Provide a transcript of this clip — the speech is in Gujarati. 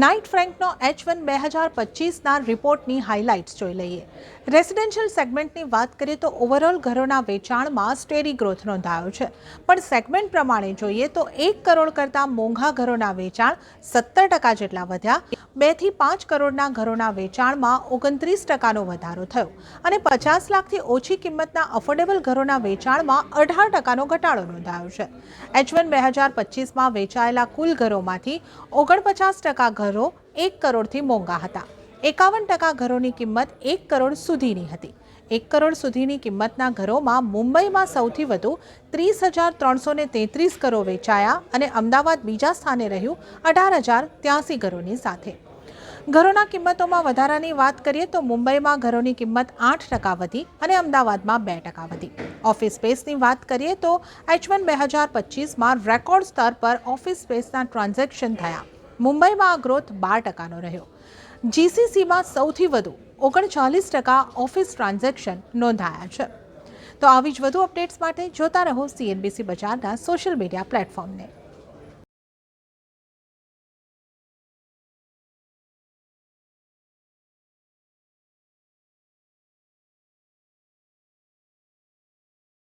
નાઇટ ફ્રેન્કનો H1 2025ના રિપોર્ટની હાઇલાઇટ્સ જોઈ લઈએ. રેસિડેન્શિયલ સેગમેન્ટની વાત કરીએ તો ઓવરઓલ ઘરોના વેચાણમાં સ્ટેડી ગ્રોથ નોંધાયો છે. પણ સેગમેન્ટ પ્રમાણે જોઈએ તો 1 કરોડ કરતાં મોંઘા ઘરોના વેચાણ 17% જેટલા વધ્યા. 2 થી 5 કરોડના ઘરોના વેચાણમાં 29%નો વધારો થયો અને 50 લાખથી ઓછી કિંમતના અફોર્ડેબલ ઘરોના વેચાણમાં 18%નો ઘટાડો નોંધાયો છે. H1 2025માં વેચાયેલા કુલ ઘરોમાંથી 49% ઘરો 1 કરોડથી મોંઘા હતા. 51% ઘરોની કિંમત 1 કરોડ સુધીની હતી. 1 કરોડ સુધીની કિંમતના ઘરોમાં મુંબઈમાં સૌથી વધુ 30,333 ઘરો વેચાયા અને અમદાવાદ બીજા સ્થાને રહ્યું 18,083 ઘરોની સાથે. ઘરોના કિંમતોમાં વધારાની વાત કરીએ તો મુંબઈમાં ઘરોની કિંમત 8% વધી અને અમદાવાદમાં 2% વધી. ઓફિસ સ્પેસની વાત કરીએ તો H1 2025માં રેકોર્ડ સ્તર પર ઓફિસ સ્પેસના ટ્રાન્ઝેક્શન થયા. મુંબઈમાં આ ગ્રોથ 12%નો રહ્યો. GCCમાં સૌથી વધુ 39% ઓફિસ ટ્રાન્ઝેક્શન નોંધાયા છે. તો આવી જ વધુ અપડેટ્સ માટે જોતા રહો CNBC બજારના સોશિયલ મીડિયા પ્લેટફોર્મને.